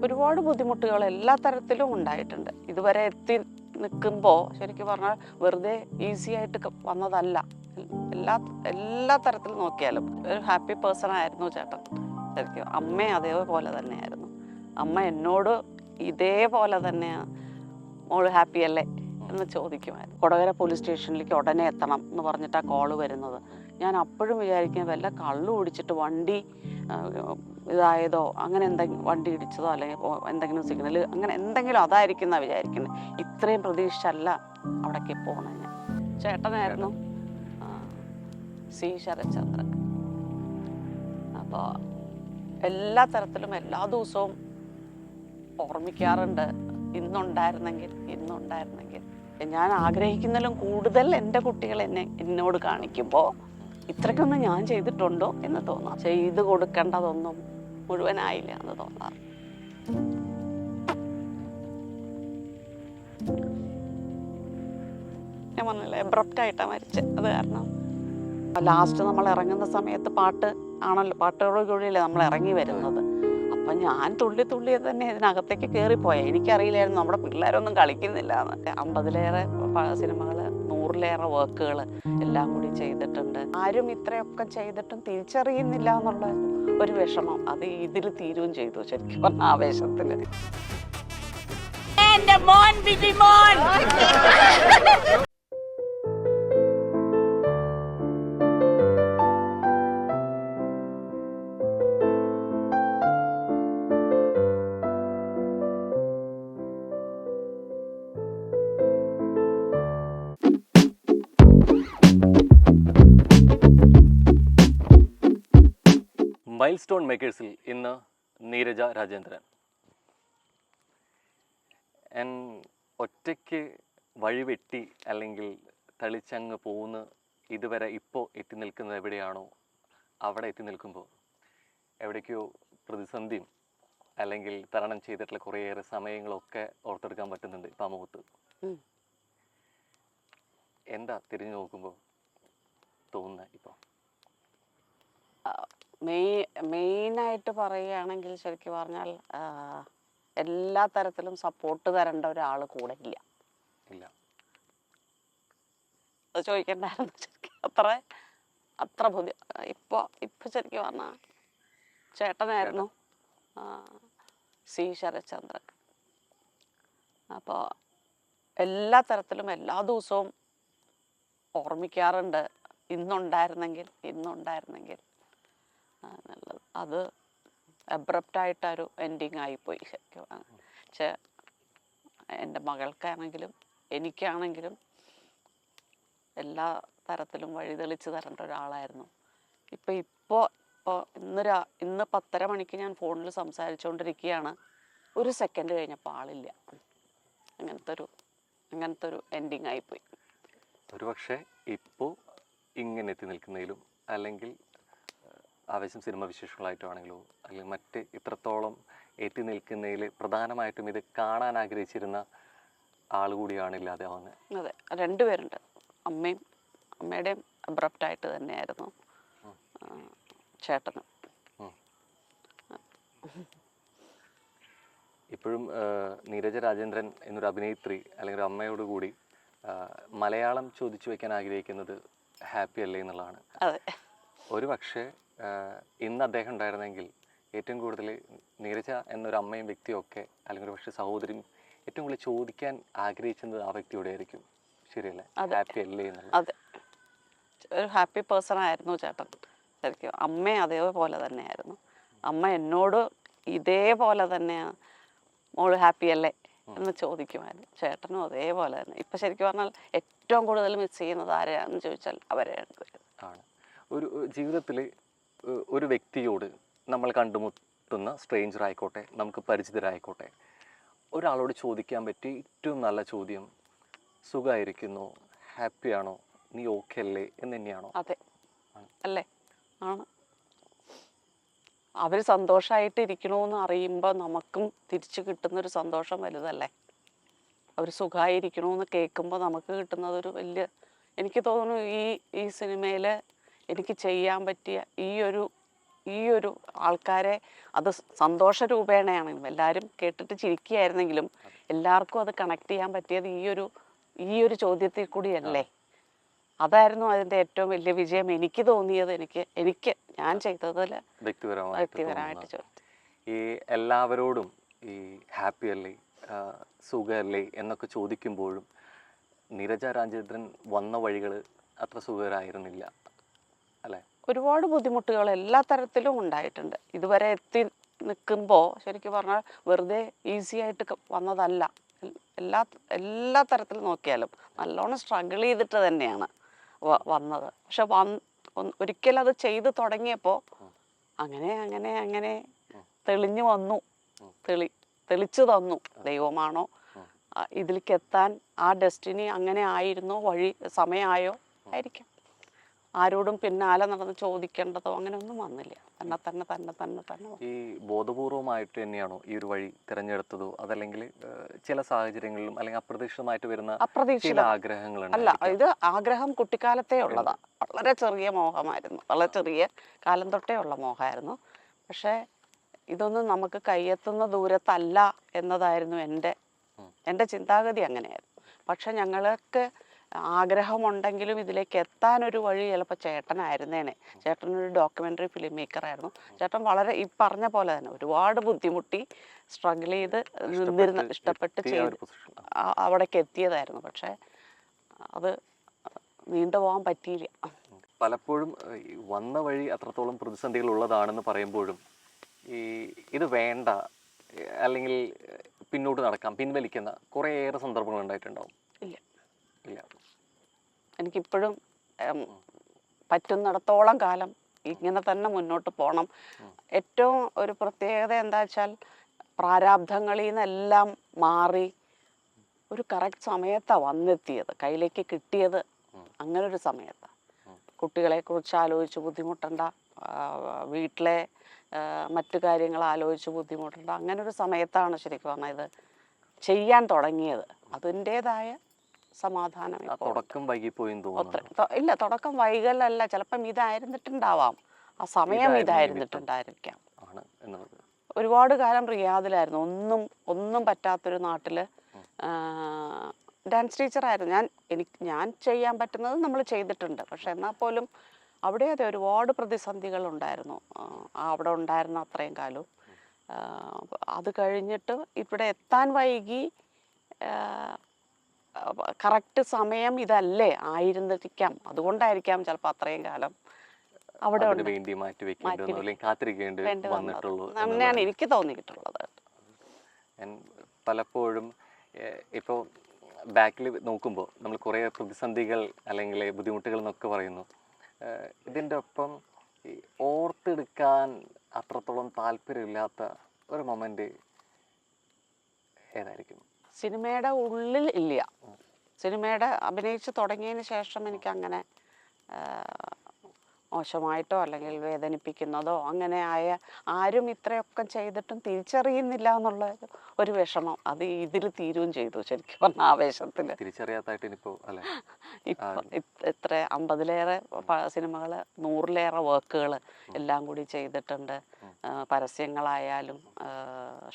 ഒരുപാട് ബുദ്ധിമുട്ടുകൾ എല്ലാ തരത്തിലും ഉണ്ടായിട്ടുണ്ട്. ഇതുവരെ എത്തി നിൽക്കുമ്പോൾ ശരിക്കും പറഞ്ഞാൽ വെറുതെ ഈസി ആയിട്ട് വന്നതല്ല. എല്ലാ തരത്തിലും നോക്കിയാലും ഒരു ഹാപ്പി പേഴ്സൺ ആയിരുന്നു ചേട്ടൻ. ശരിക്കും അമ്മ അതേപോലെ തന്നെയായിരുന്നു. അമ്മ എന്നോട് ഇതേപോലെ തന്നെയാണ്, മോള് ഹാപ്പി അല്ലേ എന്ന് ചോദിക്കുമായിരുന്നു. കൊടകര പോലീസ് സ്റ്റേഷനിലേക്ക് ഉടനെ എത്തണം എന്ന് പറഞ്ഞിട്ടാണ് കോള് വരുന്നത്. ഞാൻ അപ്പോഴും വിചാരിക്കും വല്ല കള്ളു കുടിച്ചിട്ട് വണ്ടി ഇതായതോ, അങ്ങനെ എന്തെങ്കിലും വണ്ടി ഇടിച്ചതോ അല്ലെങ്കിൽ എന്തെങ്കിലും സിഗ്നൽ അങ്ങനെ എന്തെങ്കിലും അതായിരിക്കും എന്നാണ് വിചാരിക്കുന്നത്. ഇത്രയും പ്രതീക്ഷിച്ചല്ല അവിടേക്ക് പോകണേ. ചേട്ടനായിരുന്നു സി ശരത്ചന്ദ്രൻ. അപ്പോൾ എല്ലാ തരത്തിലും എല്ലാ ദിവസവും ഓർമ്മിക്കാറുണ്ട്. ഇന്നുണ്ടായിരുന്നെങ്കിൽ ഞാൻ ആഗ്രഹിക്കുന്നതിലും കൂടുതൽ എൻ്റെ കുട്ടികൾ എന്നോട് കാണിക്കുമ്പോൾ ഇത്രയ്ക്കൊന്നും ഞാൻ ചെയ്തിട്ടുണ്ടോ എന്ന് തോന്നാം. ചെയ്തു കൊടുക്കേണ്ടതൊന്നും മുഴുവനായില്ല എന്ന് തോന്നാറ്. ഞാൻ പറഞ്ഞില്ല, എബ്രപ്റ്റായിട്ടാണ് മരിച്ചത്. അത് കാരണം ലാസ്റ്റ് നമ്മൾ ഇറങ്ങുന്ന സമയത്ത് പാട്ട് ആണല്ലോ, പാട്ടുകളൊഴിയല്ലേ നമ്മൾ ഇറങ്ങി വരുന്നത്. അപ്പം ഞാൻ തുള്ളി തന്നെ ഇതിനകത്തേക്ക് കയറിപ്പോയ. എനിക്കറിയില്ലായിരുന്നു നമ്മുടെ പിള്ളേരൊന്നും കളിക്കുന്നില്ല എന്ന്. 50-ലേറെ സിനിമകൾ, 100-ലേറെ വർക്കുകൾ എല്ലാം കൂടി ചെയ്തിട്ടുണ്ട്. ആരും ഇത്രയൊക്കെ ചെയ്തിട്ടും തിരിച്ചറിയുന്നില്ല എന്നുള്ള ഒരു വിഷമം അത് ഇതിൽ തീരുകയും ചെയ്തു. ശരിക്കും പറഞ്ഞ ആവേശത്തിൽ മൈൽ സ്റ്റോൺ മേക്കേഴ്സിൽ ഇന്ന് നീരജ രാജേന്ദ്രൻ. ഒറ്റയ്ക്ക് വഴിവെട്ടി അല്ലെങ്കിൽ തളിച്ചങ്ങ് പോകുന്ന ഇതുവരെ ഇപ്പോൾ എത്തി നിൽക്കുന്നത് എവിടെയാണോ അവിടെ എത്തി നിൽക്കുമ്പോൾ എവിടേക്കോ പ്രതിസന്ധിയും അല്ലെങ്കിൽ തരണം ചെയ്തിട്ടുള്ള കുറേയേറെ സമയങ്ങളൊക്കെ ഓർത്തെടുക്കാൻ പറ്റുന്നുണ്ട് ഇപ്പം ആ മുഖത്ത്. എന്താ നോക്കുമ്പോൾ തോന്നുന്നത് ഇപ്പോൾ? മെയിനായിട്ട് പറയുകയാണെങ്കിൽ ശരിക്കും പറഞ്ഞാൽ എല്ലാ തരത്തിലും സപ്പോർട്ട് തരേണ്ട ഒരാൾ കൂടെ ഇല്ല. അത് ചോദിക്കണ്ടായിരുന്നു. ശരിക്കും അത്ര ബുദ്ധി ഇപ്പൊ ശരിക്കും പറഞ്ഞാൽ ചേട്ടനായിരുന്നു സി ശരത്ചന്ദ്രൻ. അപ്പോൾ എല്ലാ തരത്തിലും എല്ലാ ദിവസവും ഓർമ്മിക്കാറുണ്ട്. ഇന്നുണ്ടായിരുന്നെങ്കിൽ എന്നുള്ളത്. അത് അബ്രപ്റ്റായിട്ടൊരു എൻഡിങ് ആയിപ്പോയി ശരിക്കും. പക്ഷേ എൻ്റെ മകൾക്കാണെങ്കിലും എനിക്കാണെങ്കിലും എല്ലാ തരത്തിലും വഴിതെളിച്ച് തരേണ്ട ഒരാളായിരുന്നു. ഇപ്പോൾ ഇന്ന് 10:30 മണിക്ക് ഞാൻ ഫോണിൽ സംസാരിച്ചുകൊണ്ടിരിക്കുകയാണ്. ഒരു സെക്കൻഡ് കഴിഞ്ഞപ്പോൾ ആളില്ല. അങ്ങനത്തെ ഒരു എൻഡിങ് ആയിപ്പോയി. ഒരുപക്ഷെ ഇപ്പോൾ ഇങ്ങനെ എത്തി നിൽക്കുന്നതിലും അല്ലെങ്കിൽ ആവേശം സിനിമ വിശേഷങ്ങളായിട്ടാണെങ്കിലോ അല്ലെങ്കിൽ മറ്റ് ഇത്രത്തോളം എത്തി നിൽക്കുന്നതിൽ പ്രധാനമായിട്ടും ഇത് കാണാൻ ആഗ്രഹിച്ചിരുന്ന ആൾ കൂടിയാണ് ഇല്ലാതെ ആവുന്നത്. അതെ, രണ്ടുപേരുണ്ട്. അമ്മയുടെയും അബ്രപ്റ്റായിട്ട് തന്നെയായിരുന്നു ചേട്ടനും. ഇപ്പോഴും നീരജ രാജേന്ദ്രൻ എന്നൊരു അഭിനേത്രി അല്ലെങ്കിൽ ഒരു അമ്മയോട് കൂടി മലയാളം ചോദിച്ചു വയ്ക്കാൻ ആഗ്രഹിക്കുന്നത് ഹാപ്പി അല്ലേ എന്നുള്ളതാണ്. ഒരു പക്ഷേ ഇന്ന് അദ്ദേഹം ഉണ്ടായിരുന്നെങ്കിൽ ഏറ്റവും കൂടുതൽ നീരജ എന്നൊരു അമ്മയും വ്യക്തിയൊക്കെ അല്ലെങ്കിൽ ഒരു പക്ഷേ സഹോദരിയും ഏറ്റവും കൂടുതൽ ചോദിക്കാൻ ആഗ്രഹിച്ചത് ആ വ്യക്തിയോടെ ആയിരിക്കും. ശരിയല്ലേ? ഹാപ്പി അല്ലേ എന്നുള്ളത്. അതെ, ഒരു ഹാപ്പി പേഴ്സൺ ആയിരുന്നു ചേട്ടൻ. ശരിക്കും അമ്മ അതേപോലെ തന്നെയായിരുന്നു. അമ്മ എന്നോട് ഇതേപോലെ തന്നെയാണ്, മോള് ഹാപ്പി അല്ലേ എന്ന് ചോദിക്കുമായിരുന്നു. ചേട്ടനും അതേപോലെ തന്നെ. ഇപ്പം ശരിക്കും പറഞ്ഞാൽ ഏറ്റവും കൂടുതൽ മിസ് ചെയ്യുന്നത് ആരെയാണെന്ന് ചോദിച്ചാൽ അവരെയാണ്. ഒരു ജീവിതത്തിൽ ഒരു വ്യക്തിയോട് നമ്മൾ കണ്ടുമുട്ടുന്ന സ്ട്രേഞ്ചർ ആയിക്കോട്ടെ, നമുക്ക് പരിചിതരായിക്കോട്ടെ, ഒരാളോട് ചോദിക്കാൻ പറ്റിയ ഏറ്റവും നല്ല ചോദ്യം സുഖമായിരിക്കുന്നോ, ഹാപ്പിയാണോ, നീ ഓക്കെ അല്ലേ എന്ന് തന്നെയാണോ? അതെ, അല്ലേ? ആണ്. അവർ സന്തോഷമായിട്ടിരിക്കണമെന്ന് അറിയുമ്പോൾ നമുക്കും തിരിച്ചു കിട്ടുന്നൊരു സന്തോഷം വലുതല്ലേ. അവർ സുഖമായിരിക്കണമെന്ന് കേൾക്കുമ്പോൾ നമുക്ക് കിട്ടുന്നതൊരു വലിയ, എനിക്ക് തോന്നുന്നു ഈ സിനിമയിൽ എനിക്ക് ചെയ്യാൻ പറ്റിയ ഈ ഒരു ഈ ഒരു ആൾക്കാരെ അത് സന്തോഷ രൂപേണയാണ് എല്ലാവരും കേട്ടിട്ട് ചിരിക്കുകയായിരുന്നെങ്കിലും എല്ലാവർക്കും അത് കണക്ട് ചെയ്യാൻ പറ്റിയത് ഈ ഒരു ചോദ്യത്തിൽ കൂടിയല്ലേ. അതായിരുന്നു അതിൻ്റെ ഏറ്റവും വലിയ വിജയം എനിക്ക് തോന്നിയത്. എനിക്ക് ഞാൻ ചെയ്തതിൽ വ്യക്തിപരമായിട്ട് ചോദിച്ചു. ഈ എല്ലാവരോടും ഈ ഹാപ്പി അല്ലേ, സുഖമല്ലേ എന്നൊക്കെ ചോദിക്കുമ്പോഴും നീരജ രാജേന്ദ്രൻ വന്ന വഴികൾ അത്ര സുഖകരമായിരുന്നില്ല അല്ലേ? ഒരുപാട് ബുദ്ധിമുട്ടുകൾ എല്ലാ തരത്തിലും ഉണ്ടായിട്ടുണ്ട്. ഇതുവരെ എത്തി നിൽക്കുമ്പോൾ ശരിക്കും പറഞ്ഞാൽ വെറുതെ ഈസി ആയിട്ട് വന്നതല്ല. എല്ലാ തരത്തിലും നോക്കിയാലും നല്ലോണം സ്ട്രഗിൾ ചെയ്തിട്ട് തന്നെയാണ് വന്നത്. പക്ഷെ ഒരിക്കലും അത് ചെയ്ത് തുടങ്ങിയപ്പോൾ അങ്ങനെ അങ്ങനെ അങ്ങനെ തെളിഞ്ഞു വന്നു. തെളിച്ചു തന്നു. ദൈവമാണോ ഇതിലേക്ക് എത്താൻ ആ ഡെസ്റ്റിനി അങ്ങനെ ആയിരുന്നോ, വഴി സമയമായോ ആയിരിക്കാം. ആരോടും പിന്നാലെ നടന്ന് ചോദിക്കേണ്ടതോ അങ്ങനെ ഒന്നും വന്നില്ല. തന്നെ ഈ ബോധപൂർവമായിട്ട് തന്നെയാണോ ഈ ഒരു വഴി തിരഞ്ഞെടുത്തതോ, അതല്ലെങ്കിൽ ചില സാഹചര്യങ്ങളിലും അല്ലെങ്കിൽ അപ്രതീക്ഷിതമായിട്ട് വരുന്ന ചില ആഗ്രഹങ്ങളുണ്ട്? അല്ല, ഇത് ആഗ്രഹം കുട്ടിക്കാലത്തേ ഉള്ളതാ. വളരെ ചെറിയ മോഹമായിരുന്നു, വളരെ ചെറിയ കാലം തൊട്ടേ ഉള്ള മോഹമായിരുന്നു. പക്ഷേ ഇതൊന്നും നമുക്ക് കയ്യെത്തുന്ന ദൂരത്തല്ല എന്നതായിരുന്നു എൻ്റെ ചിന്താഗതി. അങ്ങനെയായിരുന്നു. പക്ഷെ ഞങ്ങൾക്ക് ആഗ്രഹമുണ്ടെങ്കിലും ഇതിലേക്ക് എത്താനൊരു വഴി ചിലപ്പോൾ ചേട്ടനായിരുന്നേനെ. ചേട്ടനൊരു ഡോക്യുമെൻ്ററി ഫിലിം മേക്കറായിരുന്നു. ചേട്ടൻ വളരെ ഈ പറഞ്ഞ പോലെ തന്നെ ഒരുപാട് ബുദ്ധിമുട്ടി സ്ട്രഗിൾ ചെയ്ത് നിന്നിരുന്ന ഇഷ്ടപ്പെട്ട് ചെയ്ത് അവിടേക്ക് എത്തിയതായിരുന്നു. പക്ഷേ അത് നീണ്ടുപോകാൻ പറ്റിയില്ല. പലപ്പോഴും വന്ന വഴി അത്രത്തോളം പ്രതിസന്ധികൾ ഉള്ളതാണെന്ന് പറയുമ്പോഴും ഇത് വേണ്ട അല്ലെങ്കിൽ പിന്നോട്ട് നടക്കാം പിൻവലിക്കുന്ന കുറേയേറെ സന്ദർഭങ്ങൾ ഉണ്ടായിട്ടുണ്ടാവും. ഇല്ല, എനിക്കിപ്പോഴും പറ്റുന്നിടത്തോളം കാലം ഇങ്ങനെ തന്നെ മുന്നോട്ട് പോകണം. ഏറ്റവും ഒരു പ്രത്യേകത എന്താ വെച്ചാൽ പ്രാരാബ്ധങ്ങളിൽ നിന്നെല്ലാം മാറി ഒരു കറക്റ്റ് സമയത്താണ് വന്നെത്തിയത്, കയ്യിലേക്ക് കിട്ടിയത്. അങ്ങനൊരു സമയത്താണ്. കുട്ടികളെക്കുറിച്ച് ആലോചിച്ച് ബുദ്ധിമുട്ടണ്ട, വീട്ടിലെ മറ്റു കാര്യങ്ങൾ ആലോചിച്ച് ബുദ്ധിമുട്ടണ്ട, അങ്ങനൊരു സമയത്താണ് ശരിക്കും പറഞ്ഞാൽ ഇത് ചെയ്യാൻ തുടങ്ങിയത്. അതിൻ്റെതായ സമാധാനം. തുടക്കം വൈകിപ്പോയെന്ന് തോന്നുന്നു. ഇല്ല, തുടക്കം വൈകലല്ല, ചിലപ്പം ഇതായിരുന്നിട്ടുണ്ടാവാം, ആ സമയം ഇതായിരുന്നിട്ടുണ്ടായിരിക്കാം. ഒരുപാട് കാലം റിയാദിലായിരുന്നു. ഒന്നും പറ്റാത്തൊരു നാട്ടില് ഡാൻസ് ടീച്ചറായിരുന്നു ഞാൻ ചെയ്യാൻ പറ്റുന്നത് നമ്മൾ ചെയ്തിട്ടുണ്ട്. പക്ഷെ എന്നാൽ പോലും അവിടെ അതെ ഒരുപാട് പ്രതിസന്ധികൾ ഉണ്ടായിരുന്നു. അവിടെ ഉണ്ടായിരുന്ന അത്രയും കാലവും. അത് കഴിഞ്ഞിട്ട് ഇവിടെ എത്താൻ വൈകി, കറക്റ്റ് സമയം ഇതല്ലേ ആയിരുന്നിരിക്കാം. അതുകൊണ്ടായിരിക്കാം ചിലപ്പോൾ അത്രയും കാലം അവിടെ അങ്ങനെയാണ് എനിക്ക് തോന്നിയിട്ടുള്ളത്. പലപ്പോഴും ഇപ്പോൾ ബാക്കിൽ നോക്കുമ്പോൾ നമ്മൾ കുറേ പ്രതിസന്ധികൾ അല്ലെങ്കിൽ ബുദ്ധിമുട്ടുകൾ എന്നൊക്കെ പറയുന്നു. ഇതിൻ്റെ ഒപ്പം ഓർത്തെടുക്കാൻ അത്രത്തോളം താല്പര്യമില്ലാത്ത ഒരു മൊമെന്റ് ഏതായിരിക്കും? സിനിമയുടെ ഉള്ളിൽ ഇല്ല. സിനിമയുടെ അഭിനയിച്ച് തുടങ്ങിയതിന് ശേഷം എനിക്ക് അങ്ങനെ മോശമായിട്ടോ അല്ലെങ്കിൽ വേദനിപ്പിക്കുന്നതോ അങ്ങനെ ആരും ഇത്രയൊക്കെ ചെയ്തിട്ടും തിരിച്ചറിയുന്നില്ല എന്നുള്ള ഒരു വിഷമം അത് ഇതിൽ തീരുകയും ചെയ്തു. ശരിക്കും പറഞ്ഞ ആവേശത്തിൽ ഇത്ര 50-ലേറെ സിനിമകൾ, 100-ലേറെ വർക്കുകൾ എല്ലാം കൂടി ചെയ്തിട്ടുണ്ട്. പരസ്യങ്ങളായാലും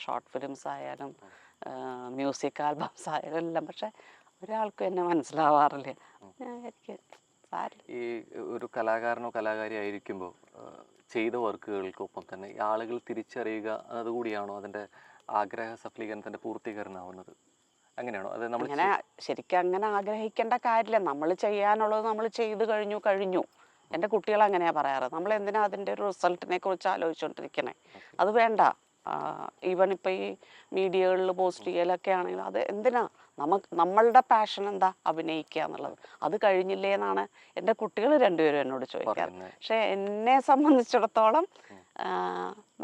ഷോർട്ട് ഫിലിംസ് ആയാലും മ്യൂസിക് ആൽബംസ് ആയാലും എല്ലാം. പക്ഷെ ഒരാൾക്കും എന്നെ മനസ്സിലാവാറില്ല. എനിക്ക് ഈ ഒരു കലാകാരനോ കലാകാരി ആയിരിക്കുമ്പോൾ ചെയ്ത വർക്കുകൾക്കൊപ്പം തന്നെ ആളുകൾ തിരിച്ചറിയുക അതുകൂടിയാണോ അതിൻ്റെ ആഗ്രഹ സഫലീകരണത്തിൻ്റെ പൂർത്തീകരണമാവുന്നത്? അങ്ങനെയാണോ? അത് നമ്മൾ അങ്ങനെ ശരിക്കും അങ്ങനെ ആഗ്രഹിക്കേണ്ട കാര്യമില്ല. നമ്മൾ ചെയ്യാനുള്ളത് നമ്മൾ ചെയ്തു കഴിഞ്ഞു. എൻ്റെ കുട്ടികൾ അങ്ങനെയാണ് പറയാറ്. നമ്മൾ എന്തിനാ അതിൻ്റെ ഒരു റിസൾട്ടിനെ കുറിച്ച് ആലോചിച്ചുകൊണ്ടിരിക്കണേ? അത് വേണ്ട. ഈവൻ ഇപ്പം ഈ മീഡിയകളിൽ പോസ്റ്റ് ചെയ്യലൊക്കെ ആണെങ്കിൽ അത് എന്തിനാ? നമ്മളുടെ പാഷൻ എന്താ? അഭിനയിക്കുക എന്നുള്ളത്. അത് കഴിഞ്ഞില്ലേ എന്നാണ് എൻ്റെ കുട്ടികൾ രണ്ടുപേരും എന്നോട് ചോദിക്കാറ്. പക്ഷെ എന്നെ സംബന്ധിച്ചിടത്തോളം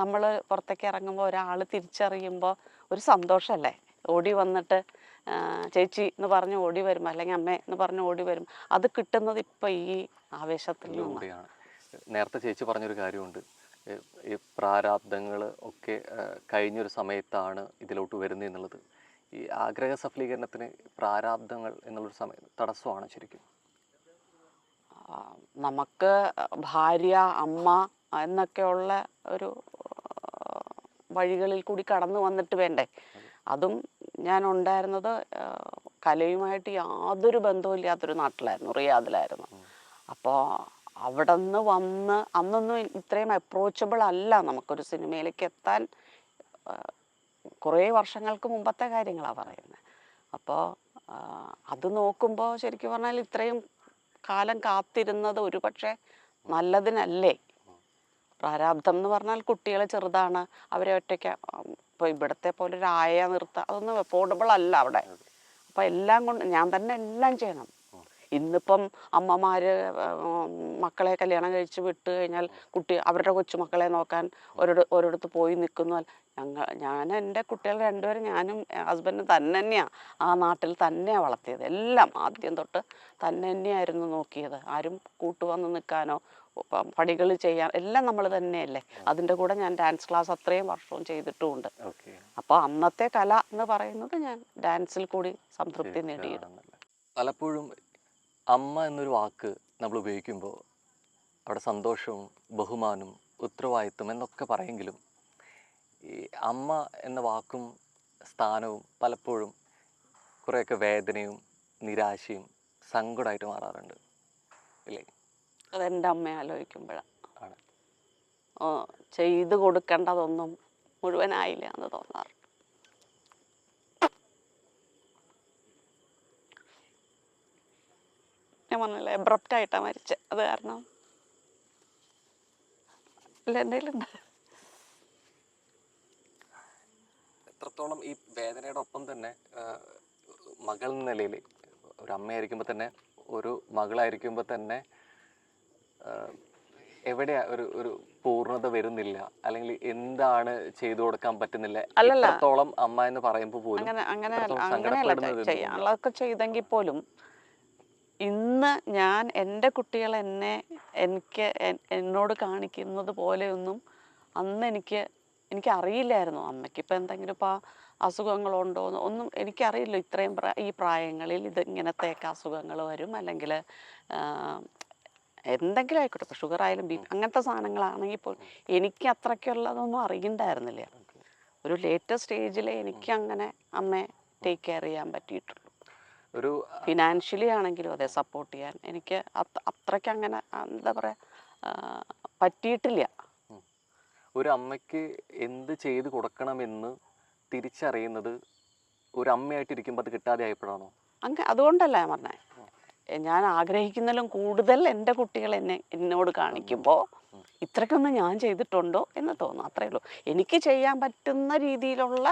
നമ്മൾ പുറത്തേക്ക് ഇറങ്ങുമ്പോൾ ഒരാൾ തിരിച്ചറിയുമ്പോൾ ഒരു സന്തോഷമല്ലേ? ഓടി വന്നിട്ട് ചേച്ചി എന്ന് പറഞ്ഞ് ഓടി വരും, അല്ലെങ്കിൽ അമ്മ എന്ന് പറഞ്ഞ് ഓടി വരും. അത് കിട്ടുന്നത് ഇപ്പം ഈ ആവേശത്തിൽ നിന്നാണ്. നേരത്തെ ചേച്ചി പറഞ്ഞൊരു കാര്യമുണ്ട്, ഈ പ്രാരാബ്ദങ്ങൾ ഒക്കെ കഴിഞ്ഞൊരു സമയത്താണ് ഇതിലോട്ട് വരുന്നത് എന്നുള്ളത്. ഈ ആഗ്രഹ സഫലീകരണത്തിന് പ്രാരാബ്ദങ്ങൾ എന്നുള്ളൊരു സമയം തടസ്സമാണ് ശരിക്കും? നമുക്ക് ഭാര്യ, അമ്മ, എന്നൊക്കെയുള്ള ഒരു വഴികളിൽ കൂടി കടന്നു വന്നിട്ട് വേണ്ടേ. അതും ഞാൻ ഉണ്ടായിരുന്നത് കലയുമായിട്ട് യാതൊരു ബന്ധവുമില്ലാത്തൊരു നാട്ടിലായിരുന്നു, റിയാദിലായിരുന്നു. അപ്പോൾ അവിടെ നിന്ന് വന്ന് അന്നൊന്നും ഇത്രയും അപ്രോച്ചബിൾ അല്ല നമുക്കൊരു സിനിമയിലേക്ക് എത്താൻ. കുറേ വർഷങ്ങൾക്ക് മുമ്പത്തെ കാര്യങ്ങളാണ് പറയുന്നത്. അപ്പോൾ അത് നോക്കുമ്പോൾ ശരിക്കും പറഞ്ഞാൽ ഇത്രയും കാലം കാത്തിരുന്നത് ഒരു പക്ഷേ നല്ലതിനല്ലേ. പ്രാരാബ്ധം എന്ന് പറഞ്ഞാൽ കുട്ടികൾ ചെറുതാണ്, അവരെ ഒറ്റയ്ക്ക് ഇപ്പോൾ ഇവിടത്തെ പോലെ ഒരു ആയ നിർത്തുക അതൊന്നും അഫോർഡബിൾ അല്ല അവിടെ. അപ്പം എല്ലാം കൊണ്ട് ഞാൻ തന്നെ എല്ലാം ചെയ്യണം. ഇന്നിപ്പം അമ്മമാർ മക്കളെ കല്യാണം കഴിച്ച് വിട്ട് കഴിഞ്ഞാൽ അവരുടെ കൊച്ചുമക്കളെ നോക്കാൻ ഒരിടത്ത് പോയി നിൽക്കുന്നു. ഞാൻ എൻ്റെ കുട്ടികൾ രണ്ടുപേരും ഞാനും ഹസ്ബൻഡും തന്നെയാണ് ആ നാട്ടിൽ തന്നെയാണ് വളർത്തിയത്. എല്ലാം ആദ്യം തൊട്ട് തന്നെയായിരുന്നു നോക്കിയത്. ആരും കൂട്ടുവന്ന് നിൽക്കാനോ പണികൾ ചെയ്യാൻ എല്ലാം നമ്മൾ തന്നെയല്ലേ. അതിൻ്റെ കൂടെ ഞാൻ ഡാൻസ് ക്ലാസ് അത്രയും വർഷവും ചെയ്തിട്ടുമുണ്ട്. അപ്പോൾ അന്നത്തെ കല എന്ന് പറയുന്നത് ഞാൻ ഡാൻസിൽ കൂടി സംതൃപ്തി നേടിയിരുന്നു. പലപ്പോഴും അമ്മ എന്നൊരു വാക്ക് നമ്മൾ ഉപയോഗിക്കുമ്പോൾ അവിടെ സന്തോഷവും ബഹുമാനവും ഉത്തരവാദിത്വം എന്നൊക്കെ പറയെങ്കിലും ഈ അമ്മ എന്ന വാക്കും സ്ഥാനവും പലപ്പോഴും കുറേയൊക്കെ വേദനയും നിരാശയും സങ്കടമായിട്ട് മാറാറുണ്ട് അല്ലേ? അതെൻ്റെ അമ്മയെ ആലോചിക്കുമ്പോഴാണ് ചെയ്തു കൊടുക്കേണ്ടതൊന്നും മുഴുവനായില്ല എന്ന് തോന്നാറ്. ഞാൻ പറഞ്ഞില്ലേ എബ്രപ്റ്റായിട്ടാണ് മരിച്ചത്. അത് കാരണം അല്ല എന്തെങ്കിലും എത്രത്തോളം ഈ വേദനയുടെ ഒപ്പം തന്നെ മകൾ എന്ന നിലയിൽ ഒരു അമ്മയായിരിക്കുമ്പോൾ തന്നെ ഒരു മകളായിരിക്കുമ്പോൾ തന്നെ എവിടെയാ ഒരു പൂർണ്ണത വരുന്നില്ല, അല്ലെങ്കിൽ എന്താണ് ചെയ്തു കൊടുക്കാൻ പറ്റുന്നില്ല? എത്രത്തോളം അമ്മ എന്ന് പറയുമ്പോൾ പോലും അങ്ങനെയല്ല ചെയ്യാനുള്ളതൊക്കെ ചെയ്തെങ്കിൽ പോലും ഇന്ന് ഞാൻ എൻ്റെ കുട്ടികൾ എന്നോട് കാണിക്കുന്നത് പോലെയൊന്നും അന്ന് എനിക്ക് അറിയില്ലായിരുന്നു. അമ്മയ്ക്കിപ്പോൾ എന്തെങ്കിലും ഇപ്പോൾ അസുഖങ്ങളുണ്ടോ ഒന്നും എനിക്കറിയില്ല. ഇത്രയും ഈ പ്രായങ്ങളിൽ ഇങ്ങനത്തെയൊക്കെ അസുഖങ്ങൾ വരും, അല്ലെങ്കിൽ എന്തെങ്കിലും ആയിക്കോട്ടെ, ഇപ്പോൾ ഷുഗർ ആയാലും ബി അങ്ങനത്തെ സാധനങ്ങളാണെങ്കിൽ പോലും എനിക്ക് അത്രയ്ക്കുള്ളതൊന്നും അറിയണ്ടായിരുന്നില്ല. ഒരു ലേറ്റസ്റ്റ് സ്റ്റേജിൽ എനിക്ക് അങ്ങനെ അമ്മയെ ടേക്ക് കെയർ ചെയ്യാൻ പറ്റിയിട്ടുള്ളൂ. ഒരു ഫിനാൻഷ്യലി ആണെങ്കിലും അതെ സപ്പോർട്ട് ചെയ്യാൻ എനിക്ക് അത്രയ്ക്ക് അങ്ങനെ എന്താ പറയുക പറ്റിയിട്ടില്ല. ഒരു അമ്മയ്ക്ക് എന്ത് ചെയ്ത് കൊടുക്കണമെന്ന് തിരിച്ചറിയുന്നത് ഒരു അമ്മയായിട്ടിരിക്കുമ്പോൾ അത് കിട്ടാതെ ആയപ്പോഴാണോ? അതുകൊണ്ടല്ല ഞാൻ പറഞ്ഞത്. ഞാൻ ആഗ്രഹിക്കുന്നതിലും കൂടുതൽ എൻ്റെ കുട്ടികൾ എന്നോട് കാണിക്കുമ്പോൾ ഇത്രയ്ക്കൊന്നും ഞാൻ ചെയ്തിട്ടുണ്ടോ എന്ന് തോന്നും. അത്രയേ ഉള്ളൂ. എനിക്ക് ചെയ്യാൻ പറ്റുന്ന രീതിയിലുള്ള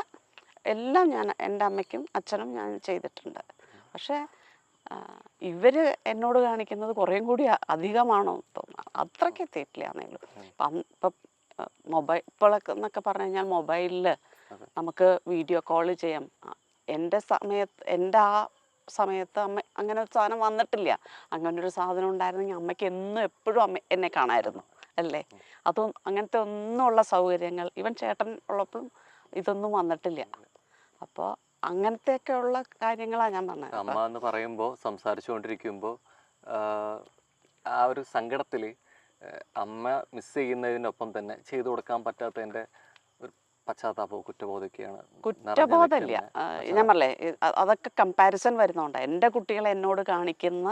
എല്ലാം ഞാൻ എൻ്റെ അമ്മയ്ക്കും അച്ഛനും ഞാൻ ചെയ്തിട്ടുണ്ട്. പക്ഷേ ഇവർ എന്നോട് കാണിക്കുന്നത് കുറേയും കൂടി അധികമാണോ തോന്നുന്നു. അത്രയ്ക്ക് എത്തിയിട്ടില്ല എന്നേ ഉള്ളൂ. ഇപ്പം ഇപ്പോഴൊക്കെ എന്നൊക്കെ പറഞ്ഞു കഴിഞ്ഞാൽ മൊബൈലിൽ നമുക്ക് വീഡിയോ കോൾ ചെയ്യാം. എൻ്റെ ആ സമയത്ത് അമ്മ അങ്ങനെ ഒരു സാധനം വന്നിട്ടില്ല. അങ്ങനൊരു സാധനം ഉണ്ടായിരുന്നെങ്കിൽ അമ്മയ്ക്ക് എപ്പോഴും എന്നെ കാണാമായിരുന്നു അല്ലേ. അതും അങ്ങനത്തെ ഒന്നുമുള്ള സൗകര്യങ്ങൾ ഈവൻ ചേട്ടൻ ഉള്ളപ്പോഴും ഇതൊന്നും വന്നിട്ടില്ല. അപ്പോൾ അങ്ങനത്തെയൊക്കെ ഉള്ള കാര്യങ്ങളാണ് ഞാൻ പറഞ്ഞത്. അമ്മ എന്ന് പറയുമ്പോൾ സംസാരിച്ചുകൊണ്ടിരിക്കുമ്പോൾ ആ ഒരു സങ്കടത്തിൽ അമ്മ മിസ് ചെയ്യുന്നതിനൊപ്പം തന്നെ ചെയ്തു കൊടുക്കാൻ പറ്റാത്തതിൻ്റെ ഒരു പശ്ചാത്താപവും കുറ്റബോധമൊക്കെയാണ്. കുറ്റബോധമില്ല, ഞാൻ പറഞ്ഞേ അതൊക്കെ കമ്പാരിസൺ വരുന്നതുകൊണ്ടാണ്. എൻ്റെ കുട്ടികൾ എന്നോട് കാണിക്കുന്ന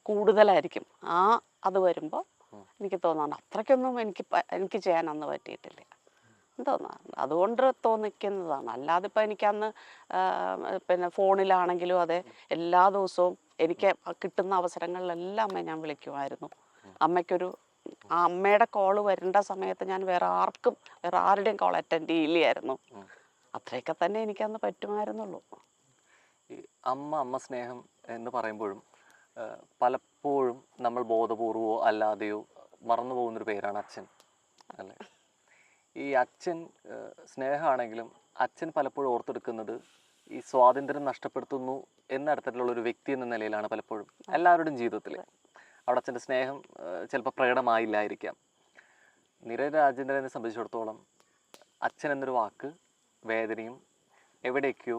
കൂടുതലായിരിക്കും. അത് വരുമ്പോൾ എനിക്ക് തോന്നാറുണ്ട് അത്രയ്ക്കൊന്നും എനിക്ക് ചെയ്യാൻ അന്ന് പറ്റിയിട്ടില്ല തോന്നാറുണ്ട്. അതുകൊണ്ട് തോന്നിക്കുന്നതാണ്. അല്ലാതെ ഇപ്പം എനിക്കന്ന് പിന്നെ ഫോണിലാണെങ്കിലും അതെ എല്ലാ ദിവസവും എനിക്ക് കിട്ടുന്ന അവസരങ്ങളിലെല്ലാം അമ്മയെ ഞാൻ വിളിക്കുമായിരുന്നു. അമ്മയ്ക്കൊരു അമ്മയുടെ കോള് വരേണ്ട സമയത്ത് ഞാൻ വേറെ ആരുടെയും കോൾ അറ്റൻഡ് ചെയ്യില്ലായിരുന്നു. അത്രയൊക്കെ തന്നെ എനിക്കന്ന് പറ്റുമായിരുന്നുള്ളൂ. ഈ അമ്മ സ്നേഹം എന്ന് പറയുമ്പോഴും പലപ്പോഴും നമ്മൾ ബോധപൂർവമോ അല്ലാതെയോ മറന്നു പോകുന്നൊരു പേരാണ് അച്ഛൻ അല്ലേ. ഈ അച്ഛൻ സ്നേഹമാണെങ്കിലും അച്ഛൻ പലപ്പോഴും ഓർത്തെടുക്കുന്നത് ഈ സ്വാതന്ത്ര്യം നഷ്ടപ്പെടുത്തുന്നു എന്നർത്ഥത്തിലുള്ളൊരു വ്യക്തി എന്ന നിലയിലാണ് പലപ്പോഴും എല്ലാവരുടെയും ജീവിതത്തിൽ. അവിടെ അച്ഛൻ്റെ സ്നേഹം ചിലപ്പോൾ പ്രകടമായില്ലായിരിക്കാം. നിരഞ്ജൻ രാജേന്ദ്രനെ സംബന്ധിച്ചിടത്തോളം അച്ഛൻ എന്നൊരു വാക്ക് വേദനയും എവിടേക്കോ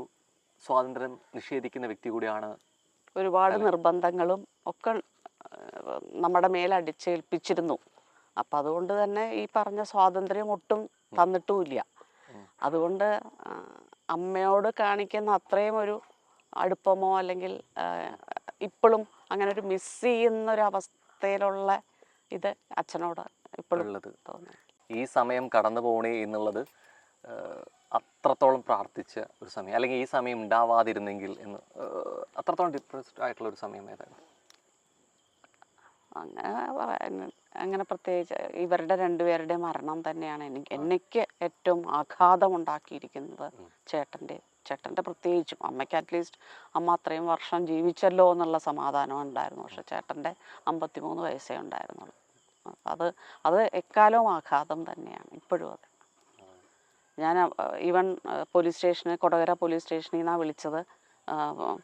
സ്വാതന്ത്ര്യം നിഷേധിക്കുന്ന വ്യക്തി കൂടിയാണ്. ഒരുപാട് നിർബന്ധങ്ങളും ഒക്കെ നമ്മുടെ മേലടിച്ചേൽപ്പിച്ചിരുന്നു. അപ്പം അതുകൊണ്ട് തന്നെ ഈ പറഞ്ഞ സ്വാതന്ത്ര്യം ഒട്ടും തന്നിട്ടുമില്ല. അതുകൊണ്ട് അമ്മയോട് കാണിക്കുന്ന അത്രയും ഒരു അടുപ്പമോ അല്ലെങ്കിൽ ഇപ്പോഴും അങ്ങനെ ഒരു മിസ് ചെയ്യുന്നൊരവസ്ഥയിലുള്ള ഇത് അച്ഛനോട് ഇപ്പോഴും തോന്നുന്നു. ഈ സമയം കടന്നു പോകണേ എന്നുള്ളത് അത്രത്തോളം പ്രാർത്ഥിച്ച ഒരു സമയം, അല്ലെങ്കിൽ ഈ സമയം ഉണ്ടാവാതിരുന്നെങ്കിൽ എന്ന് അത്രത്തോളം ഡിപ്രസ്ഡ് ആയിട്ടുള്ള ഒരു സമയം ഏതായിരുന്നു? അങ്ങനെ പ്രത്യേകിച്ച് ഇവരുടെ രണ്ടുപേരുടെ മരണം തന്നെയാണ് എനിക്ക് ഏറ്റവും ആഘാതമുണ്ടാക്കിയിരിക്കുന്നത്. ചേട്ടൻ്റെ പ്രത്യേകിച്ചും. അമ്മയ്ക്ക് അറ്റ്ലീസ്റ്റ് അമ്മ അത്രയും വർഷം ജീവിച്ചല്ലോ എന്നുള്ള സമാധാനം ഉണ്ടായിരുന്നു. പക്ഷെ ചേട്ടൻ്റെ 53 വയസ്സേ ഉണ്ടായിരുന്നുള്ളൂ. അത് എക്കാലവും ആഘാതം തന്നെയാണ് ഇപ്പോഴും. അത് ഞാൻ ഈവൻ പോലീസ് സ്റ്റേഷന്, കൊടകര പോലീസ് സ്റ്റേഷനിൽ നിന്നാണ് വിളിച്ചത്.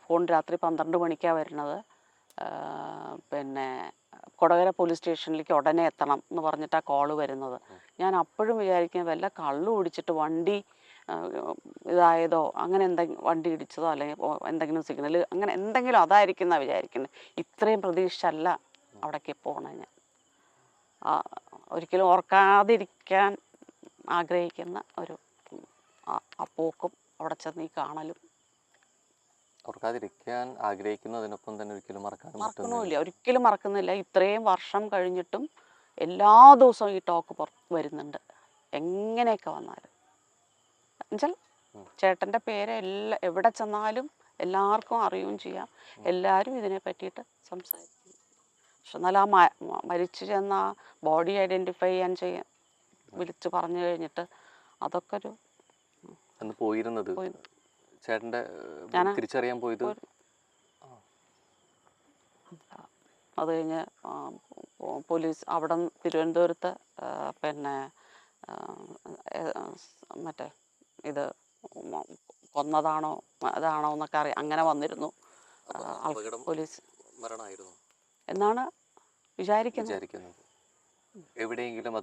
ഫോൺ രാത്രി 12 മണിക്കാണ് വരുന്നത്. പിന്നെ കൊടകര പോലീസ് സ്റ്റേഷനിലേക്ക് ഉടനെ എത്തണം എന്ന് പറഞ്ഞിട്ടാണ് കോള് വരുന്നത്. ഞാൻ അപ്പോഴും വിചാരിക്കുന്നത് വല്ല കള്ളു കുടിച്ചിട്ട് വണ്ടി ഇതായതോ, അങ്ങനെ എന്തെങ്കിലും വണ്ടി ഇടിച്ചതോ അല്ലെങ്കിൽ എന്തെങ്കിലും സിഗ്നൽ അങ്ങനെ എന്തെങ്കിലും അതായിരിക്കും എന്നാണ് വിചാരിക്കുന്നത്. ഇത്രയും പ്രതീക്ഷിച്ചല്ല അവിടേക്ക് പോകണേ. ഞാൻ ഒരിക്കലും ഓർക്കാതിരിക്കാൻ ആഗ്രഹിക്കുന്ന ഒരു ആ പോക്കും അവിടെ ചെന്ന് ഈ കാണലും. ഓർക്കാതിരിക്കാൻ ആഗ്രഹിക്കുന്നതിനൊപ്പം തന്നെ ഒരിക്കലും മറക്കണമില്ല, ഒരിക്കലും മറക്കുന്നില്ല. ഇത്രയും വർഷം കഴിഞ്ഞിട്ടും എല്ലാ ദിവസവും ഈ ടോക്ക് വരുന്നുണ്ട്, എങ്ങനെയൊക്കെ വന്നാലും. എന്നുവെച്ചാൽ ചേട്ടൻ്റെ പേര് എവിടെ ചെന്നാലും എല്ലാവർക്കും അറിയുകയും ചെയ്യാം, എല്ലാവരും ഇതിനെ പറ്റിയിട്ട് സംസാരിക്കും. പക്ഷെ എന്നാൽ മരിച്ചു ചെന്ന ബോഡി ഐഡൻറ്റിഫൈ ചെയ്യാൻ വിളിച്ച് പറഞ്ഞു കഴിഞ്ഞിട്ട് അതൊക്കെ ഒരു പോയിരുന്നത് ചേട്ടൻ്റെ തിരിച്ചറിയാൻ പോയത്. അത് കഴിഞ്ഞ് പോലീസ് അവിടെ തിരുവനന്തപുരത്ത് പിന്നെ മറ്റേ ഇത് കൊന്നതാണോ അതാണോ എന്നൊക്കെ അങ്ങനെ വന്നിരുന്നു. പോലീസ് എന്നാണ് വിചാരിക്കുന്നത്. എവിടെയെങ്കിലും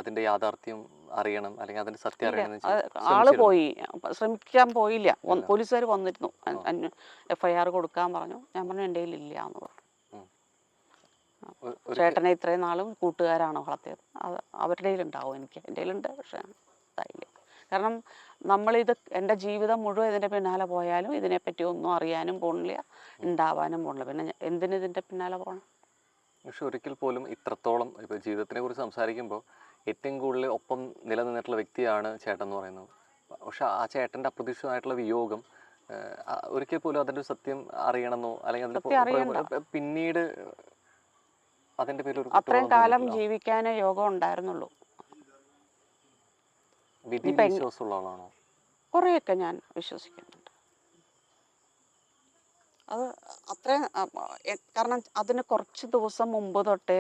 അതിന്റെ യാഥാർത്ഥ്യം അറിയണം, അല്ലെങ്കിൽ അതിന്റെ സത്യം അറിയണം. ആള് പോയി ശ്രമിക്കാൻ പോയില്ല. പോലീസുകാർ വന്നിരുന്നു, FIR കൊടുക്കാൻ പറഞ്ഞു. ഞാൻ പറഞ്ഞു എൻ്റെ കയ്യിലില്ല എന്ന് പറഞ്ഞു. ചേട്ടനെ ഇത്രയും നാളും കൂട്ടുകാരാണ് വളർത്തിയത്, അത് അവരുടെ കയ്യിലുണ്ടാവും. എൻ്റെ കയ്യിലുണ്ട്, പക്ഷെ ഇതായില്ല. കാരണം നമ്മളിത് എൻ്റെ ജീവിതം മുഴുവൻ ഇതിൻ്റെ പിന്നാലെ പോയാലും ഇതിനെപ്പറ്റി ഒന്നും അറിയാനും പോണില്ല, ഉണ്ടാവാനും പോണില്ല. പിന്നെ എന്തിന് ഇതിൻ്റെ പിന്നാലെ പോകണം? പക്ഷെ ഒരിക്കൽ പോലും ഇത്രത്തോളം ഇപ്പോൾ ജീവിതത്തിനെ കുറിച്ച് സംസാരിക്കുമ്പോൾ ഏറ്റവും കൂടുതൽ ഒപ്പം നിലനിന്നിട്ടുള്ള വ്യക്തിയാണ് ചേട്ടൻ എന്ന് പറയുന്നത്. പക്ഷെ ആ ചേട്ടൻ്റെ അപ്രതീക്ഷിതമായിട്ടുള്ള വിയോഗം ഒരിക്കൽ പോലും അതിൻ്റെ സത്യം അറിയണമെന്നോ അല്ലെങ്കിൽ പിന്നീട് അതിൻ്റെ പേരിൽ അത്രയും കാലം ജീവിക്കാനേ യോഗം ഉണ്ടായിരുന്നുള്ളൂ. വിശ്വാസമുള്ള ആളാണോ? കുറേയൊക്കെ ഞാൻ വിശ്വസിക്കുന്നുണ്ട്. അത് അത്രയും, കാരണം അതിന് കുറച്ച് ദിവസം മുമ്പ് തൊട്ടേ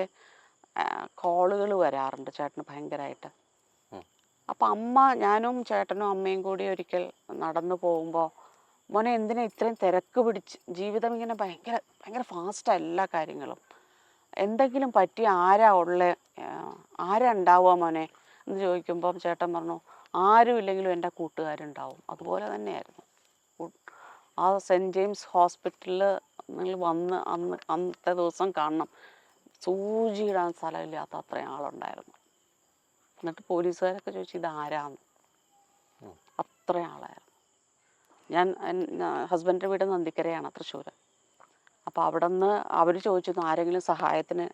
കോളുകൾ വരാറുണ്ട് ചേട്ടന് ഭയങ്കരമായിട്ട്. അപ്പം ഞാനും ചേട്ടനും അമ്മയും കൂടി ഒരിക്കൽ നടന്നു പോകുമ്പോൾ, മോനെ എന്തിനാ ഇത്രയും തിരക്ക് പിടിച്ച് ജീവിതം ഇങ്ങനെ ഭയങ്കര ഭയങ്കര ഫാസ്റ്റാണ് എല്ലാ കാര്യങ്ങളും, എന്തെങ്കിലും പറ്റി ആരാ ഉണ്ടാവുക മോനെ എന്ന് ചോദിക്കുമ്പം ചേട്ടൻ പറഞ്ഞു, ആരും ഇല്ലെങ്കിലും എൻ്റെ കൂട്ടുകാരുണ്ടാവും. അതുപോലെ തന്നെയായിരുന്നു. ആ സെൻറ്റ് ജെയിംസ് ഹോസ്പിറ്റലിൽ നിങ്ങൾ വന്ന് അന്നത്തെ ദിവസം കാണണം, സൂചിയിടാൻ സ്ഥലമില്ലാത്ത അത്രയും ആളുണ്ടായിരുന്നു. എന്നിട്ട് പോലീസുകാരൊക്കെ ചോദിച്ചു ഇതാരാന്ന്. അത്രയും ആളായിരുന്നു. ഞാൻ ഹസ്ബൻഡിൻ്റെ വീട് നന്ദിക്കരയാണ്, തൃശ്ശൂർ. അപ്പോൾ അവിടെ നിന്ന് അവർ ചോദിച്ചിരുന്നു ആരെങ്കിലും സഹായത്തിന്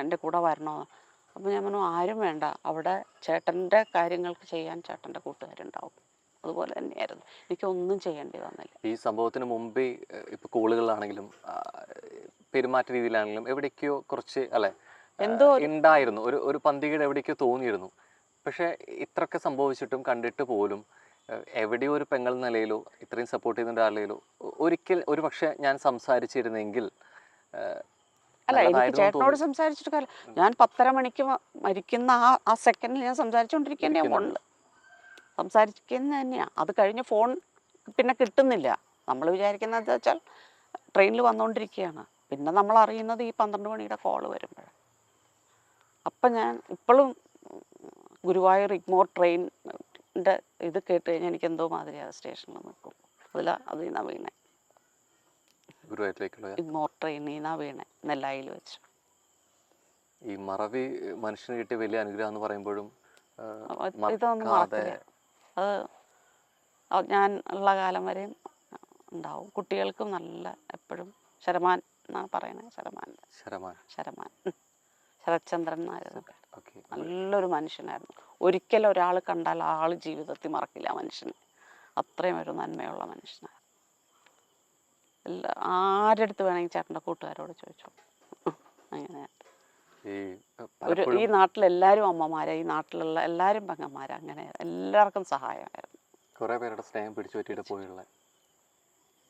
എൻ്റെ കൂടെ വരണോ. അപ്പോൾ ഞാൻ പറഞ്ഞു ആരും വേണ്ട, അവിടെ ചേട്ടൻ്റെ കാര്യങ്ങൾക്ക് ചെയ്യാൻ ചേട്ടൻ്റെ കൂട്ടുകാരുണ്ടാവും. അതുപോലെ തന്നെയായിരുന്നു, എനിക്കൊന്നും ചെയ്യേണ്ടി വന്നില്ല. ഈ സംഭവത്തിന് മുമ്പേ ഇപ്പോൾ കോളുകളാണെങ്കിലും പെരുമാറ്റ രീതിയിലാണെങ്കിലും എവിടേക്കോ കുറച്ച് എന്തോ ഉണ്ടായിരുന്നു, ഒരു പന്തികേട് എവിടേക്കോ തോന്നിയിരുന്നു. പക്ഷേ ഇത്രയൊക്കെ സംഭവിച്ചിട്ടും കണ്ടിട്ട് പോലും എവിടെയോ ഒരു പെങ്ങൾ നിലയിലോ ഇത്രയും സപ്പോർട്ട് ചെയ്യുന്ന ഒരാളിലോ ഒരു പക്ഷേ ഞാൻ സംസാരിച്ചിരുന്നെങ്കിൽ. അല്ല, എനിക്ക് ചേട്ടനോട് സംസാരിച്ചിട്ട് കാര്യം, ഞാൻ 10:30 മണിക്ക് മരിക്കുന്ന ആ സെക്കൻഡിൽ ഞാൻ സംസാരിച്ചുകൊണ്ടിരിക്കേണ്ട ഉണ്ട്, സംസാരിക്കുന്ന തന്നെയാണ്. അത് കഴിഞ്ഞ് ഫോൺ പിന്നെ കിട്ടുന്നില്ല. നമ്മൾ വിചാരിക്കുന്നത് എന്താ വെച്ചാൽ ട്രെയിനിൽ വന്നുകൊണ്ടിരിക്കുകയാണ്. പിന്നെ നമ്മൾ അറിയുന്നത് ഈ 12 മണിയുടെ കോള് വരുമ്പോഴാണ്. അപ്പം ഞാൻ ഇപ്പോഴും ഗുരുവായൂർ ഇഗ്മോർ ട്രെയിനിൻ്റെ ഇത് കേട്ട് കഴിഞ്ഞാൽ എനിക്ക് എന്തോ മാതിരിയാണ് സ്റ്റേഷനിൽ നിൽക്കും. അതിൽ നിന്നാണ് വീണേ, ഇഗ്മോർ ട്രെയിനിൽ നിന്നാണ് വീണേ, നെല്ലായിൽ വെച്ച്. ഈ മറവി മനുഷ്യന് കിട്ടിയ വലിയ അനുഗ്രഹം എന്ന് പറയുമ്പോഴും ഇതൊന്നും മറക്കാതെ മറക്കില്ല. അത് ഞാൻ ഉള്ള കാലം വരെയും ഉണ്ടാവും. കുട്ടികൾക്കും നല്ല എപ്പോഴും ശരമാൻ എന്നാണ് പറയുന്നത്. ശരമാൻ ശരത്ചന്ദ്രൻ എന്നായിരുന്നു. ഓക്കെ. നല്ലൊരു മനുഷ്യനായിരുന്നു. ഒരിക്കലും ഒരാൾ കണ്ടാൽ ആൾ ജീവിതത്തിൽ മറക്കില്ല മനുഷ്യന്. അത്രയും ഒരു നന്മയുള്ള മനുഷ്യനാണ്. ആരുടെ അടുത്ത് വേണമെങ്കിൽ ചേട്ടൻ്റെ കൂട്ടുകാരോട് ചോദിച്ചോ. അങ്ങനെയാണ്. ഈ നാട്ടിലെല്ലാവരും അമ്മമാരെ, ഈ നാട്ടിലുള്ള എല്ലാവരും പെങ്ങന്മാരെ, അങ്ങനെ എല്ലാവർക്കും സഹായമായിരുന്നു. കുറേ പേരുടെ സ്നേഹം പിടിച്ചു പറ്റിയിട്ട് പോയുള്ള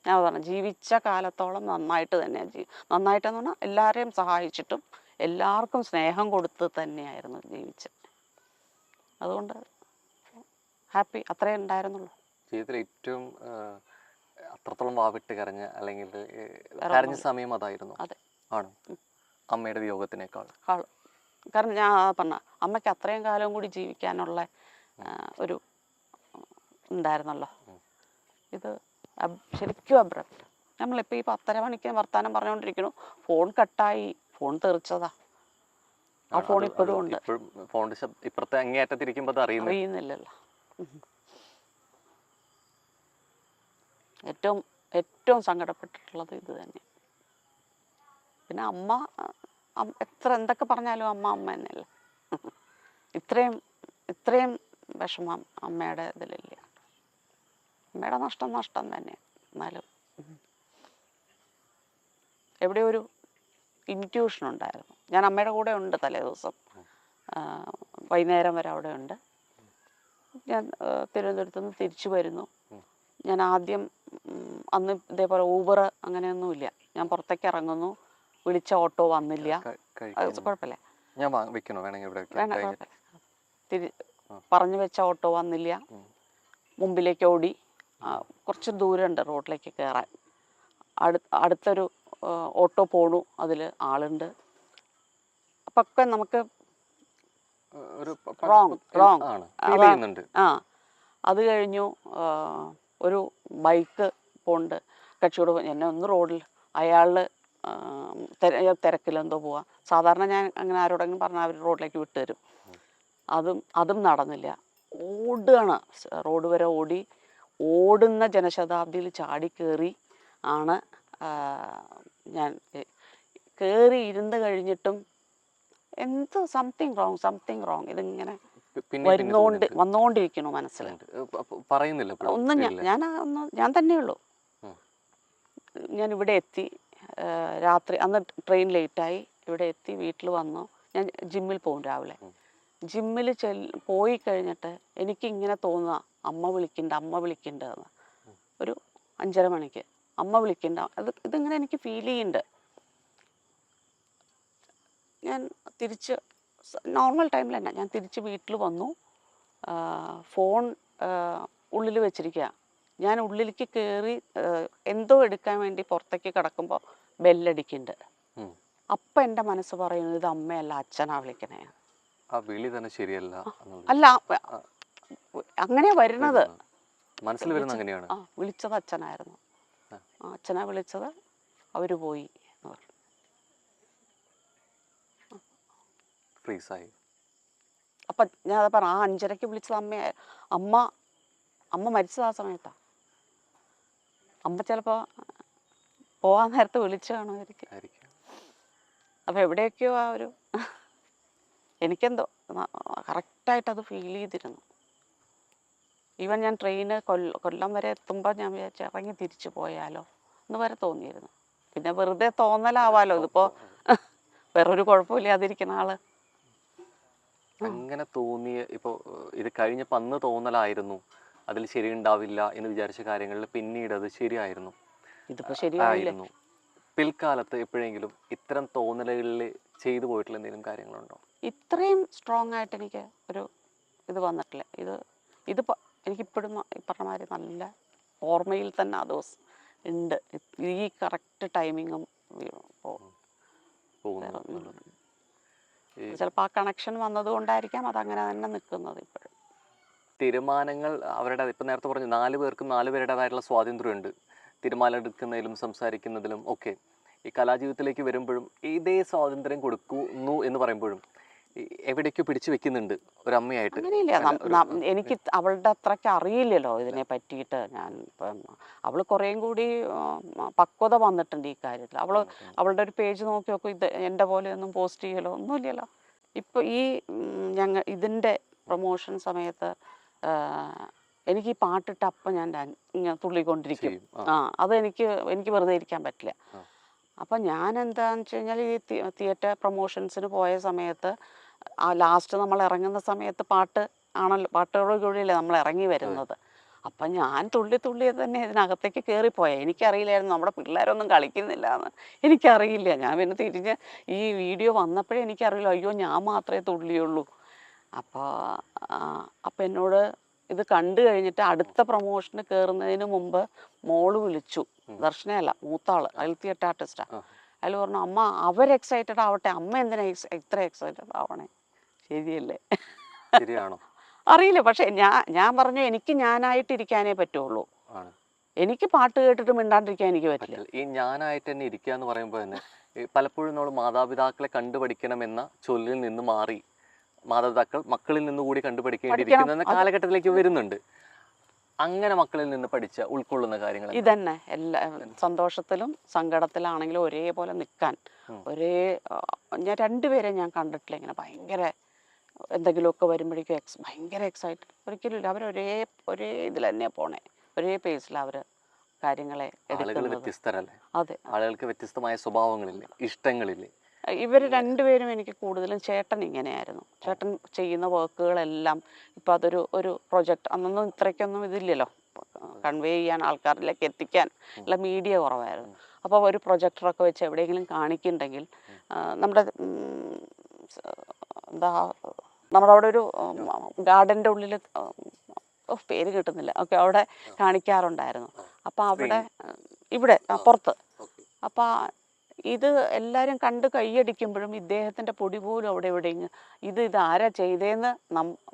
ഞാൻ പറഞ്ഞു ജീവിച്ച കാലത്തോളം നന്നായിട്ട് തന്നെയാണ് നന്നായിട്ടെന്ന് പറഞ്ഞാൽ എല്ലാവരെയും സഹായിച്ചിട്ടും എല്ലാവർക്കും സ്നേഹം കൊടുത്ത് തന്നെയായിരുന്നു ജീവിച്ചത്. അതുകൊണ്ട് ഹാപ്പി അത്രേ ഉണ്ടായിരുന്നുള്ളൂ. ജീവിതത്തിൽ ഏറ്റവും അത്രത്തോളം വാവിട്ട് കരഞ്ഞ അല്ലെങ്കിൽ കരഞ്ഞ സമയം അതായിരുന്നു? അതെ. ആണ് അമ്മയുടെ വിയോഗത്തിനേക്കാൾ. കാരണം ഞാൻ പറഞ്ഞ അമ്മയ്ക്ക് അത്രയും കാലം കൂടി ജീവിക്കാനുള്ള ഒരു ഉണ്ടായിരുന്നല്ലോ. ഇത് ശരിക്കും അബ്രപ്റ്റ്. നമ്മളിപ്പോൾ ഈ 10:30 മണിക്ക് വർത്താനം പറഞ്ഞുകൊണ്ടിരിക്കുന്നു, ഫോൺ കട്ടായി, ഫോൺ തെറിച്ചതാ. ആ ഫോൺ ഇപ്പോഴും ഉണ്ട്. ഫോണിന്റെ ഇപ്പുറത്തെ അങ്ങേയറ്റത്തിരിക്കുമ്പോൾ അറിയുന്നില്ലല്ലോ. ഏറ്റവും സങ്കടപ്പെട്ടിട്ടുള്ളത് ഇത് തന്നെ. പിന്നെ അമ്മ എന്തൊക്കെ പറഞ്ഞാലും അമ്മ തന്നെയല്ലേ. ഇത്രയും വിഷമം അമ്മയുടെ ഇതിലില്ല. അമ്മയുടെ നഷ്ടം തന്നെ. എന്നാലും എവിടെ ഒരു ഇൻറ്റ്യൂഷൻ ഉണ്ടായിരുന്നു. ഞാൻ അമ്മയുടെ കൂടെ ഉണ്ട് തലേ ദിവസം, വൈകുന്നേരം വരെ അവിടെ ഉണ്ട്. ഞാൻ തിരുവനന്തപുരത്ത് നിന്ന് തിരിച്ചു വരുന്നു. ഞാൻ ആദ്യം അന്ന് ഇതേപോലെ ഊബർ അങ്ങനെയൊന്നുമില്ല. ഞാൻ പുറത്തേക്ക് ഇറങ്ങുന്നു, വിളിച്ച ഓട്ടോ വന്നില്ല. കുഴപ്പമില്ല, പറഞ്ഞു വെച്ച ഓട്ടോ വന്നില്ല. മുമ്പിലേക്ക് ഓടി. കുറച്ച് ദൂരമുണ്ട് റോഡിലേക്ക് കയറാൻ. അടുത്തൊരു ഓട്ടോ പോണു, അതിൽ ആളുണ്ട്. അപ്പൊക്കെ നമുക്ക് അത് കഴിഞ്ഞു. ഒരു ബൈക്ക് പോണ്ട്, കക്ഷിയോട് എന്നെ ഒന്ന് റോഡിൽ അയാൾ തിരക്കിലെന്തോ പോവാ. സാധാരണ ഞാൻ അങ്ങനെ ആരോടെങ്കിലും പറഞ്ഞാൽ അവർ റോഡിലേക്ക് വിട്ടു തരും. അതും നടന്നില്ല. ഓടുകയാണ്, റോഡ് വരെ ഓടി. ഓടുന്ന ജനശതാബ്ദിയിൽ ചാടി കയറി ആണ് ഞാൻ കയറി ഇരുന്ന് കഴിഞ്ഞിട്ടും എന്തോ സംതിങ് റോങ് ഇതിങ്ങനെ വന്നുകൊണ്ടിരിക്കണു മനസ്സിൽ. ഞാൻ തന്നെയുള്ളൂ. ഞാൻ ഇവിടെ എത്തി, രാത്രി അന്ന് ട്രെയിൻ ലേറ്റായി. ഇവിടെ എത്തി, വീട്ടിൽ വന്നു. ഞാൻ ജിമ്മിൽ പോകും രാവിലെ. ജിമ്മിൽ പോയി കഴിഞ്ഞിട്ട് എനിക്കിങ്ങനെ തോന്നുക, അമ്മ വിളിക്കണ്ടെന്ന്. ഒരു 5:30 മണിക്ക് അമ്മ വിളിക്കണ്ട. ഇതിങ്ങനെ എനിക്ക് ഫീൽ ചെയ്യുന്നുണ്ട്. ഞാൻ തിരിച്ച് നോർമൽ ടൈമിൽ തന്നെ ഞാൻ തിരിച്ച് വീട്ടിൽ വന്നു. ഫോൺ ഉള്ളിൽ വെച്ചിരിക്കുക. ഞാൻ ഉള്ളിലേക്ക് കയറി എന്തോ എടുക്കാൻ വേണ്ടി പുറത്തേക്ക് കിടക്കുമ്പോൾ ബെല്ലടിക്കുന്നുണ്ട്. അപ്പം എൻ്റെ മനസ്സ് പറയുന്നത് ഇത് അമ്മയല്ല അച്ഛനാ വിളിക്കണേ. അല്ല, അങ്ങനെയാ വരുന്നത്. വിളിച്ചത് അച്ഛനായിരുന്നു. അച്ഛനാ വിളിച്ചത്. അവര് പോയി എന്ന് പറഞ്ഞു. അപ്പൊ ഞാൻ അത് പറഞ്ഞു, ആ 5:30 വിളിച്ചത് അമ്മ മരിച്ചത് ആ സമയത്താ. അമ്മ ചിലപ്പോ പോവാൻ നേരത്ത് വിളിച്ചു കാണുമായിരിക്കും. അപ്പൊ എവിടെയൊക്കെയോ ആ ഒരു എനിക്കെന്തോ കറക്റ്റായിട്ട് അത് ഫീൽ ചെയ്തിരുന്നു. ഈവൻ ഞാൻ ട്രെയിന് കൊല്ലം വരെ എത്തുമ്പോൾ ഞാൻ വിചാരിച്ചു ഇറങ്ങി തിരിച്ചു പോയാലോ എന്ന് വരെ തോന്നിയിരുന്നു. പിന്നെ വെറുതെ തോന്നലാവാലോ, ഇതിപ്പോ വേറൊരു കുഴപ്പമില്ലാതിരിക്കുന്ന ആള്. അങ്ങനെ തോന്നിയ ഇപ്പോൾ ഇത് കഴിഞ്ഞപ്പോൾ അന്ന് തോന്നലായിരുന്നു, അതിൽ ശരിയുണ്ടാവില്ല എന്ന് വിചാരിച്ച കാര്യങ്ങളിൽ പിന്നീട് അത് ശരിയായിരുന്നു. ഇതിപ്പോ ശരിയായിരുന്നു. പിൽക്കാലത്ത് എപ്പോഴെങ്കിലും ഇത്തരം തോന്നലുകളിൽ ചെയ്തു പോയിട്ടുള്ള എന്തെങ്കിലും കാര്യങ്ങളുണ്ടോ? ഇത്രയും സ്ട്രോങ് ആയിട്ട് എനിക്ക് ഒരു ഇത് വന്നിട്ടില്ല. ഇതിപ്പോൾ എനിക്കിപ്പോഴും ഈ പറഞ്ഞ മാതിരി നല്ല ഓർമ്മയിൽ തന്നെ ആ ദിവസം ഉണ്ട്. ഈ കറക്റ്റ് ടൈമിങ്ങും ചിലപ്പോൾ ആ കണക്ഷൻ വന്നതുകൊണ്ടായിരിക്കാം അതങ്ങനെ തന്നെ നിൽക്കുന്നത് ഇപ്പോഴും. തീരുമാനങ്ങൾ അവരുടെ, ഇപ്പം നേരത്തെ പറഞ്ഞു 4 പേർക്കും 4 പേരുടേതായിട്ടുള്ള സ്വാതന്ത്ര്യമുണ്ട് തീരുമാനം എടുക്കുന്നതിലും സംസാരിക്കുന്നതിലും ഒക്കെ. ഈ കലാജീവിതത്തിലേക്ക് വരുമ്പോഴും ഇതേ സ്വാതന്ത്ര്യം കൊടുക്കുന്നു എന്ന് പറയുമ്പോഴും എവിടേക്കോ പിടിച്ചു വെക്കുന്നുണ്ട് ഒരമ്മയായിട്ട്. അങ്ങനെയില്ല, എനിക്ക് അവളുടെ അത്രയ്ക്ക് അറിയില്ലല്ലോ ഇതിനെ പറ്റിയിട്ട്. ഞാൻ ഇപ്പം അവൾ കുറേയും കൂടി പക്വത വന്നിട്ടുണ്ട് ഈ കാര്യത്തിൽ. അവളുടെ ഒരു പേജ് നോക്കി നോക്കും, ഇത് എൻ്റെ പോലെ ഒന്നും പോസ്റ്റ് ചെയ്യലോ ഒന്നുമില്ലല്ലോ. ഇപ്പോൾ ഈ ഇതിൻ്റെ പ്രൊമോഷൻ സമയത്ത് എനിക്ക് ഈ പാട്ടിട്ട് അപ്പം ഞാൻ ഇങ്ങനെ തുള്ളിക്കൊണ്ടിരിക്കും. അതെനിക്ക് വെറുതെ ഇരിക്കാൻ പറ്റില്ല. അപ്പം ഞാൻ എന്താണെന്ന് വെച്ച് കഴിഞ്ഞാൽ ഈ തിയേറ്റർ പ്രൊമോഷൻസിന് പോയ സമയത്ത് ലാസ്റ്റ് നമ്മൾ ഇറങ്ങുന്ന സമയത്ത് പാട്ടുകളോടുകൂടിയല്ലേ നമ്മൾ ഇറങ്ങി വരുന്നത്. അപ്പം ഞാൻ തുള്ളി തന്നെ ഇതിനകത്തേക്ക് കയറിപ്പോയ. എനിക്കറിയില്ലായിരുന്നു നമ്മുടെ പിള്ളേരൊന്നും കളിക്കുന്നില്ല എന്ന്. എനിക്കറിയില്ല. ഞാൻ പിന്നെ തിരിഞ്ഞ് ഈ വീഡിയോ വന്നപ്പോഴേ എനിക്കറിയില്ല, അയ്യോ ഞാൻ മാത്രമേ തുള്ളിയുള്ളൂ. അപ്പോൾ എന്നോട് ഇത് കണ്ടു കഴിഞ്ഞിട്ട് അടുത്ത പ്രൊമോഷന് കയറുന്നതിന് മുമ്പ് മോള് വിളിച്ചു. ദർശനയല്ല, മൂത്താള്, അതിൽ തിയേറ്റർ ആർട്ടിസ്റ്റാണ്. അതിൽ പറഞ്ഞു, അമ്മ അവർ എക്സൈറ്റഡ് ആവട്ടെ, അമ്മ എന്തിനാ ഇത്ര എക്സൈറ്റഡ് ആവണേ? ശരിയല്ലേ? ശരിയാണോ അറിയില്ല. പക്ഷെ ഞാൻ പറഞ്ഞു, എനിക്ക് ഞാനായിട്ടിരിക്കാനേ പറ്റുള്ളൂ. എനിക്ക് പാട്ട് കേട്ടിട്ട് മിണ്ടാണ്ടിരിക്കാൻ എനിക്ക് പറ്റില്ല. ഈ ഞാനായിട്ട് തന്നെ ഇരിക്കുക എന്ന് പറയുമ്പോൾ തന്നെ പലപ്പോഴും നമ്മൾ മാതാപിതാക്കളെ കണ്ടുപഠിക്കണം എന്ന ചൊല്ലിൽ നിന്ന് മാറി മാതാപിതാക്കൾ മക്കളിൽ നിന്ന് കൂടി കണ്ടുപഠിക്കേണ്ടിയിരിക്കുന്ന കാലഘട്ടത്തിലേക്ക് വരുന്നുണ്ട്. അങ്ങനെ മക്കളിൽ നിന്ന് പഠിച്ച ഉൾക്കൊള്ളുന്ന കാര്യങ്ങൾ ഇതന്നെ. എല്ലാ സന്തോഷത്തിലും സങ്കടത്തിലാണെങ്കിലും ഒരേപോലെ നിൽക്കാൻ, ഞാൻ രണ്ടുപേരെ ഞാൻ കണ്ടിട്ടില്ല ഇങ്ങനെ ഭയങ്കര എന്തെങ്കിലുമൊക്കെ വരുമ്പോഴേക്കും ഭയങ്കര എക്സൈറ്റഡ്. ഒരിക്കലും ഇല്ല. അവർ ഒരേ ഇതിൽ തന്നെ പോണേ, ഒരേ പേസിൽ അവർ കാര്യങ്ങളെ എടുക്കുന്നത്. വ്യത്യസ്തരല്ലേ? അതെ, ആളുകൾക്ക് വ്യത്യസ്തമായ സ്വഭാവങ്ങളില്ലേ, ഇഷ്ടങ്ങളില്ലേ? ഇവർ രണ്ടുപേരും എനിക്ക് കൂടുതലും, ചേട്ടൻ ഇങ്ങനെയായിരുന്നു. ചേട്ടൻ ചെയ്യുന്ന വർക്കുകളെല്ലാം ഇപ്പം ഒരു പ്രൊജക്റ്റ്, അന്നൊന്നും ഇത്രയ്ക്കൊന്നും ഇതില്ലല്ലോ, കൺവേ ചെയ്യാൻ ആൾക്കാരിലേക്ക് എത്തിക്കാൻ ഉള്ള മീഡിയ കുറവായിരുന്നു. അപ്പോൾ ഒരു പ്രൊജക്ടറൊക്കെ വെച്ച് എവിടെയെങ്കിലും കാണിക്കുന്നുണ്ടെങ്കിൽ നമ്മുടെ നമ്മുടെ അവിടെ ഒരു ഗാർഡൻ്റെ ഉള്ളിൽ, പേര് കിട്ടുന്നില്ല, ഓക്കെ, അവിടെ കാണിക്കാറുണ്ടായിരുന്നു. അപ്പോൾ ഇവിടെ പുറത്ത്. അപ്പോൾ ഇത് എല്ലാവരും കണ്ട് കൈയടിക്കുമ്പോഴും ഇദ്ദേഹത്തിൻ്റെ പൊടി പോലും അവിടെ എവിടെയെങ്കിലും ഇതാരാ ചെയ്തതെന്ന്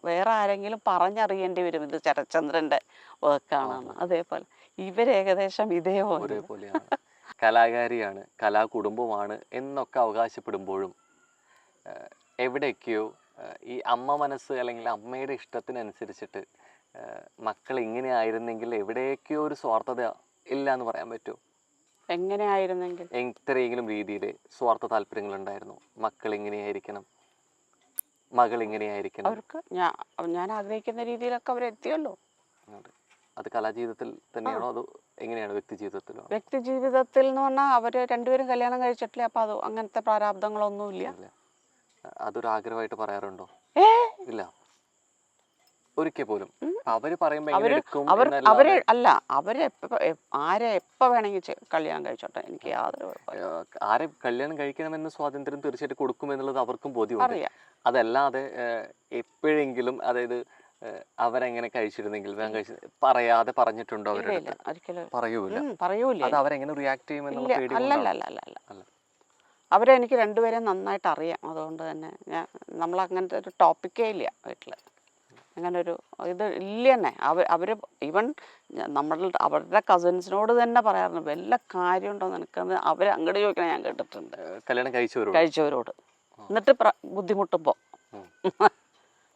വേറെ ആരെങ്കിലും പറഞ്ഞറിയേണ്ടി വരും, ഇത് ശരത്ചന്ദ്രൻ്റെ വർക്കാണെന്ന്. അതേപോലെ ഇവരേകദേശം ഇതേപോലെയാണ്. കലാകാരിയാണ്, കലാകുടുംബമാണ് എന്നൊക്കെ അവകാശപ്പെടുമ്പോഴും എവിടെയൊക്കെയോ ഈ അമ്മ മനസ്സ് അല്ലെങ്കിൽ അമ്മയുടെ ഇഷ്ടത്തിനനുസരിച്ചിട്ട് മക്കൾ ഇങ്ങനെ ആയിരുന്നെങ്കിൽ എവിടെയൊക്കെയോ ഒരു സ്വാർത്ഥത ഇല്ല എന്ന് പറയാൻ പറ്റുമോ? എങ്ങനെയായിരുന്നെങ്കിൽ എത്രയെങ്കിലും രീതിയിൽ സ്വാർത്ഥ താല്പര്യങ്ങൾ ഉണ്ടായിരുന്നു? മക്കൾ ഇങ്ങനെയായിരിക്കണം, മകൾ ഇങ്ങനെയായിരിക്കണം, അവർക്ക് ഞാൻ ആഗ്രഹിക്കുന്ന രീതിയിലൊക്കെ അവരെത്തിയല്ലോ. അത് കലാജീവിതത്തിൽ തന്നെയാണോ അതോ എങ്ങനെയാണ് വ്യക്തി ജീവിതത്തിലോ? വ്യക്തി ജീവിതത്തിൽ എന്ന് പറഞ്ഞാൽ അവർ രണ്ടുപേരും കല്യാണം കഴിച്ചിട്ടില്ല. അപ്പം അത് അങ്ങനത്തെ പ്രാരാബ്ദങ്ങളൊന്നുമില്ല. അതൊരു ആഗ്രഹമായിട്ട് പറയാറുണ്ടോ? ഇല്ല, ഒരിക്കൽ പോലും. അവര് പറയുമ്പോൾ ആരെ എപ്പോൾ വേണമെങ്കിൽ കല്യാണം കഴിച്ചോട്ടെ, എനിക്ക് യാതൊരു കുഴപ്പമില്ല. ആരെ കല്യാണം കഴിക്കണമെന്ന് സ്വാതന്ത്ര്യം തീർച്ചയായിട്ടും കൊടുക്കുമെന്നുള്ളത് അവർക്കും ബോധ്യമുണ്ട്. അതല്ലാതെ എപ്പോഴെങ്കിലും, അതായത് അവരെങ്ങനെ കഴിച്ചിരുന്നെങ്കിൽ പറയാതെ പറഞ്ഞിട്ടുണ്ടോ? അവരുടെ പറയൂല. അത് അവരെങ്ങനെ റിയാക്ട് ചെയ്യുമെന്നുള്ള പേടി? അല്ല, അവരെനിക്ക് രണ്ടുപേരെയും നന്നായിട്ട് അറിയാം. അതുകൊണ്ട് തന്നെ നമ്മൾ അങ്ങനത്തെ ഒരു ടോപ്പിക്കേ ഇല്ല വീട്ടിൽ. അങ്ങനെ ഒരു ഇത് ഇല്ല തന്നെ. അവർ ഈവൻ അവരുടെ കസിൻസിനോട് തന്നെ പറയാറുണ്ട്, വല്ല കാര്യമുണ്ടോ നിനക്കെന്ന് അവർ അങ്ങോട്ട് ചോദിക്കണം. ഞാൻ കേട്ടിട്ടുണ്ട് കല്യാണം കഴിച്ചവരോട്. എന്നിട്ട് ബുദ്ധിമുട്ടുമ്പോൾ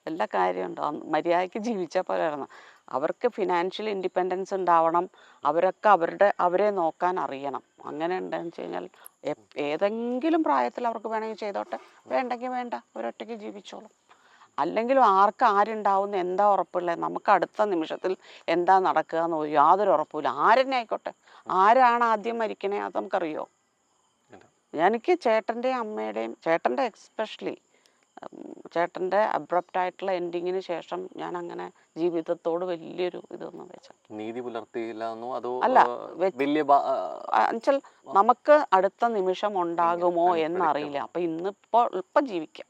എല്ലാ കാര്യമുണ്ടോ, മര്യാദയ്ക്ക് ജീവിച്ചാൽ പോലെയായിരുന്നു. അവർക്ക് ഫിനാൻഷ്യൽ ഇൻഡിപെൻഡൻസ് ഉണ്ടാവണം. അവരൊക്കെ അവരെ നോക്കാൻ അറിയണം. അങ്ങനെ ഉണ്ടെന്ന് വെച്ച് കഴിഞ്ഞാൽ ഏതെങ്കിലും പ്രായത്തിൽ അവർക്ക് വേണമെങ്കിൽ ചെയ്തോട്ടെ, വേണ്ടെങ്കിൽ വേണ്ട, അവരൊറ്റയ്ക്ക് ജീവിച്ചോളും. അല്ലെങ്കിലും ആരുണ്ടാവുന്ന എന്താ ഉറപ്പുള്ളത്? നമുക്ക് അടുത്ത നിമിഷത്തിൽ എന്താ നടക്കുക എന്ന് യാതൊരു ഉറപ്പില്ല. ആരെന്നെ ആയിക്കോട്ടെ, ആരാണ് ആദ്യം മരിക്കണേ അത് നമുക്കറിയോ? എനിക്ക് ചേട്ടൻ്റെയും അമ്മയുടെയും, ചേട്ടൻ്റെ എക്സ്പെഷ്യലി ചേട്ടൻ്റെ അബ്രപ്റ്റായിട്ടുള്ള എൻഡിങ്ങിന് ശേഷം ഞാൻ അങ്ങനെ ജീവിതത്തോട് വലിയൊരു ഇതൊന്നും വെച്ച നീതി പുലർത്തിയില്ലെന്നോ അതോ അല്ല, എന്നുവെച്ചാൽ നമുക്ക് അടുത്ത നിമിഷം ഉണ്ടാകുമോ എന്നറിയില്ല. അപ്പം ഇപ്പം ജീവിക്കാം.